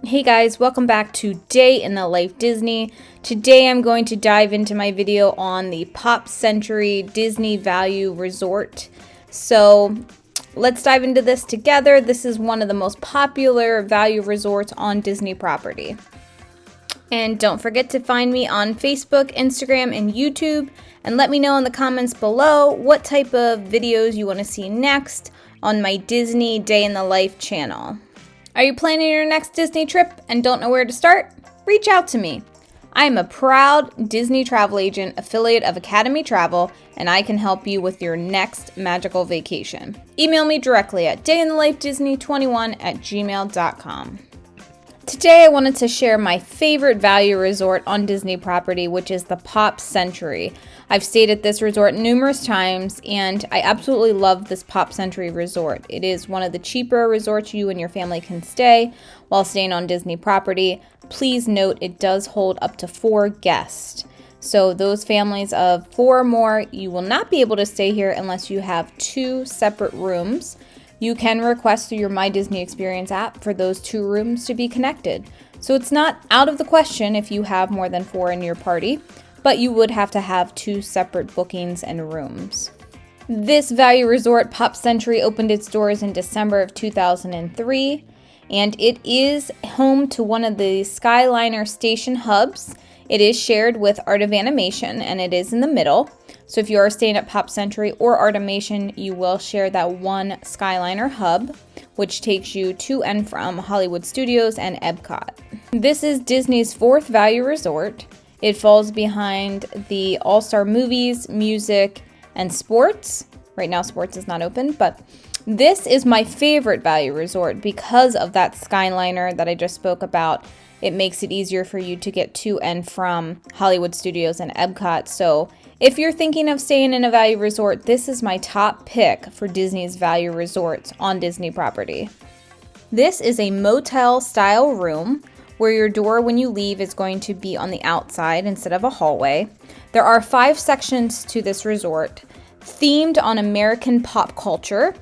Hey guys, welcome back to Day in the Life Disney. Today I'm going to dive into my video on the Pop Century Disney Value Resort. So let's dive into this together. This is one of the most popular value resorts on Disney property. And don't forget to find me on Facebook, Instagram, and YouTube. And let me know in the comments below what type of videos you want to see next on my Disney Day in the Life channel. Are you planning your next Disney trip and don't know where to start? Reach out to me. I am a proud Disney travel agent affiliate of Academy Travel, and I can help you with your next magical vacation. Email me directly at dayinthelifedisney21@gmail.com. Today I wanted to share my favorite value resort on Disney property, which is the Pop Century. I've stayed at this resort numerous times, and I absolutely love this Pop Century resort. It is one of the cheaper resorts you and your family can stay while staying on Disney property. Please note it does hold up to 4 guests. So those families of 4 or more, you will not be able to stay here unless you have 2 separate rooms. You can request through your My Disney Experience app for those 2 rooms to be connected. So it's not out of the question if you have more than 4 in your party, but you would have to have 2 separate bookings and rooms. This value resort, Pop Century, opened its doors in December of 2003, and it is home to one of the Skyliner station hubs. It is shared with Art of Animation, and it is in the middle. So if you are staying at Pop Century or Artimation, you will share that one Skyliner hub, which takes you to and from Hollywood Studios and Epcot. This is Disney's 4th value resort. It falls behind the All-Star Movies, Music, and Sports. Right now, Sports is not open, but this is my favorite value resort because of that Skyliner that I just spoke about. It makes it easier for you to get to and from Hollywood Studios and Epcot. So if you're thinking of staying in a value resort, this is my top pick for Disney's value resorts on Disney property. This is a motel style room where your door when you leave is going to be on the outside instead of a hallway. There are 5 sections to this resort, themed on American pop culture,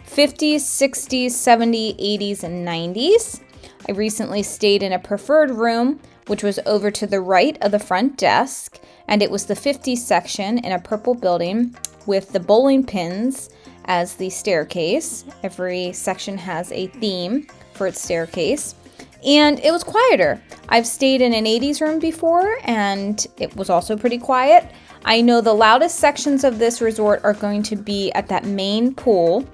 50s, 60s, 70s, 80s, and 90s. I recently stayed in a preferred room, which was over to the right of the front desk, and it was the 50s section in a purple building with the bowling pins as the staircase. Every section has a theme for its staircase, and it was quieter. I've stayed in an 80s room before, and it was also pretty quiet. I know the loudest sections of this resort are going to be at that main pool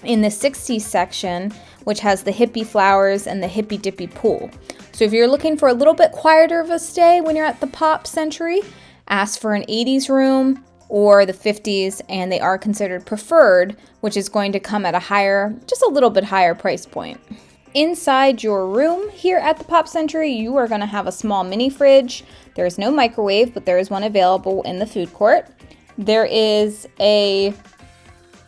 in the 60s section, which has the hippie flowers and the hippy dippy pool. So if you're looking for a little bit quieter of a stay when you're at the Pop Century, ask for an 80s room or the 50s, and they are considered preferred, which is going to come at just a little bit higher price point. Inside your room here at the Pop Century, you are going to have a small mini fridge. There is no microwave, but there is one available in the food court. There is a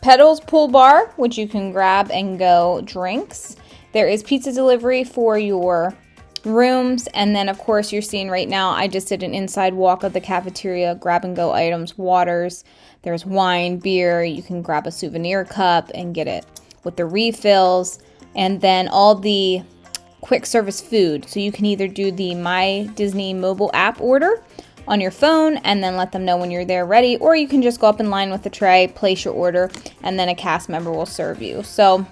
Pedals pool bar, which you can grab and go drinks. There is pizza delivery for your rooms, and then of course you're seeing right now, I just did an inside walk of the cafeteria, grab and go items, waters. There's wine, beer. You can grab a souvenir cup and get it with the refills, and then all the quick service food. So you can either do the My Disney mobile app order on your phone and then let them know when you're there ready, or you can just go up in line with the tray, place your order, and then a cast member will serve you. So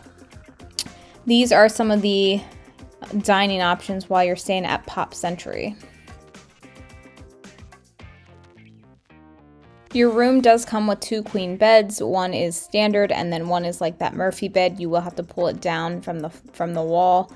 these are some of the dining options while you're staying at Pop Century. Your room does come with 2 queen beds. One is standard, and then one is like that Murphy bed. You will have to pull it down from the wall.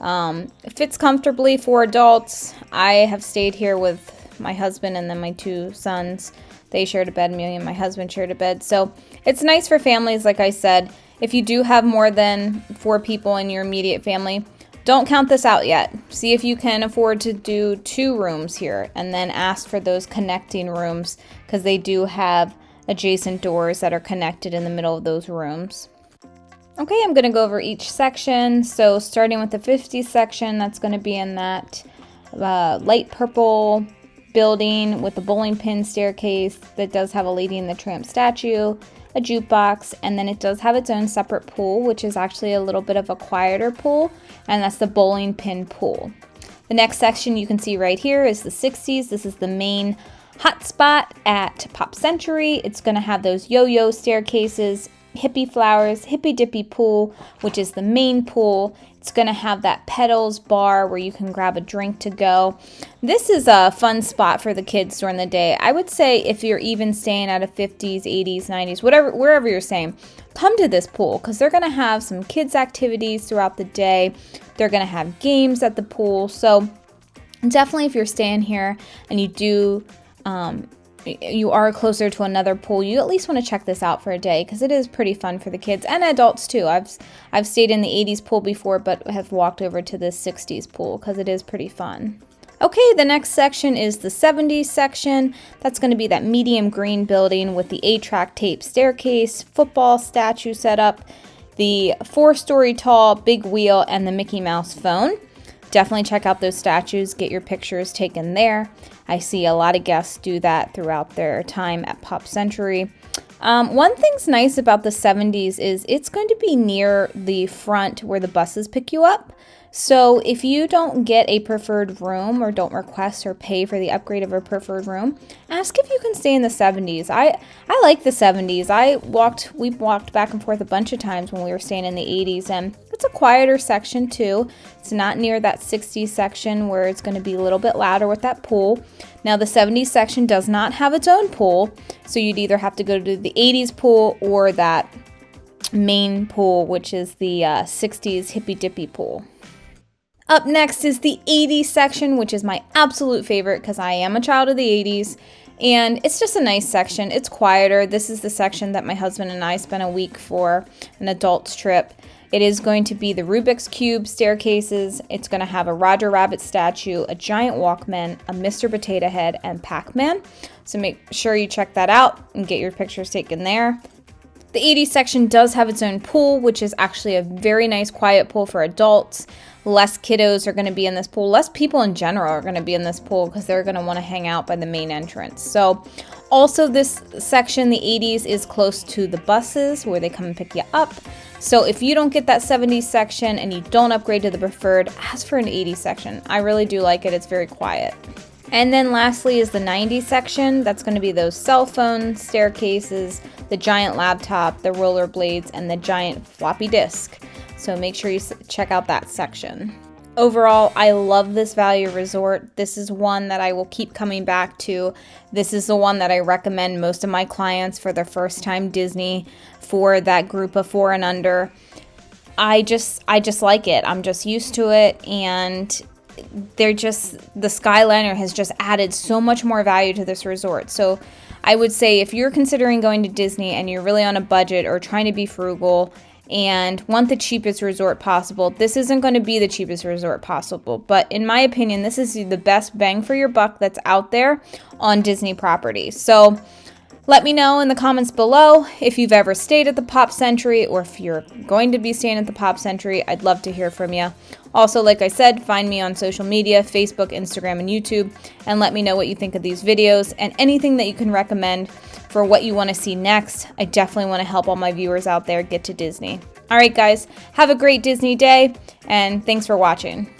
It fits comfortably for adults. I have stayed here with my husband and then my 2 sons. They shared a bed. Me and my husband shared a bed. So it's nice for families, like I said. If you do have more than 4 people in your immediate family, don't count this out yet. See if you can afford to do 2 rooms here, and then ask for those connecting rooms because they do have adjacent doors that are connected in the middle of those rooms. Okay, I'm going to go over each section. So starting with the 50s section, that's going to be in that light purple building with the bowling pin staircase that does have a Lady and the Tramp statue. a jukebox, and then it does have its own separate pool, which is actually a little bit of a quieter pool, and that's the bowling pin pool. The next section you can see right here is the 60s. This is the main hotspot at Pop Century. It's going to have those yo-yo staircases, hippie flowers, hippie dippy pool, which is the main pool. It's going to have that pedals bar where you can grab a drink to go. This is a fun spot for the kids during the day. I would say if you're even staying at a 50s, 80s, 90s, wherever you're staying, come to this pool because they're going to have some kids activities throughout the day. They're going to have games at the pool. So definitely if you're staying here and you are closer to another pool, you at least want to check this out for a day because it is pretty fun for the kids and adults too. I've stayed in the 80s pool before, but have walked over to the 60s pool because it is pretty fun. Okay, the next section is the 70s section. That's going to be that medium green building with the 8-track tape staircase, football statue setup, the 4-story tall big wheel, and the Mickey Mouse phone. Definitely check out those statues, get your pictures taken there. I see a lot of guests do that throughout their time at Pop Century. One thing's nice about the 70s is it's going to be near the front where the buses pick you up. So if you don't get a preferred room or don't request or pay for the upgrade of a preferred room, ask if you can stay in the 70s. I like the 70s. We walked back and forth a bunch of times when we were staying in the 80s, and it's a quieter section too. It's not near that 60s section where it's going to be a little bit louder with that pool. Now the 70s section does not have its own pool, so you'd either have to go to the 80s pool or that main pool, which is the 60s hippy dippy pool. Up next is the 80s section, which is my absolute favorite because I am a child of the 80s, and it's just a nice section. It's quieter. This is the section that my husband and I spent a week for an adults trip. It is going to be the Rubik's Cube staircases. It's going to have a Roger Rabbit statue, a giant Walkman, a Mr. Potato Head, and Pac-Man. So make sure you check that out and get your pictures taken there. The 80s section does have its own pool, which is actually a very nice quiet pool for adults. Less kiddos are going to be in this pool. Less people in general are going to be in this pool because they're going to want to hang out by the main entrance. So also this section, the 80s, is close to the buses where they come and pick you up. So if you don't get that 70s section and you don't upgrade to the preferred, ask for an 80s section. I really do like it. It's very quiet. And then lastly is the 90s section. That's going to be those cell phone staircases, the giant laptop, the rollerblades, and the giant floppy disk. So make sure you check out that section. Overall, I love this value resort. This is one that I will keep coming back to. This is the one that I recommend most of my clients for their first time Disney, for that group of 4 and under. I just like it. I'm just used to it, and the Skyliner has just added so much more value to this resort. So I would say if you're considering going to Disney and you're really on a budget or trying to be frugal and want the cheapest resort possible, this isn't going to be the cheapest resort possible. But in my opinion, this is the best bang for your buck that's out there on Disney property. So let me know in the comments below if you've ever stayed at the Pop Century or if you're going to be staying at the Pop Century. I'd love to hear from you. Also, like I said, find me on social media, Facebook, Instagram, and YouTube, and let me know what you think of these videos and anything that you can recommend for what you want to see next. I definitely want to help all my viewers out there get to Disney. All right, guys, have a great Disney day, and thanks for watching.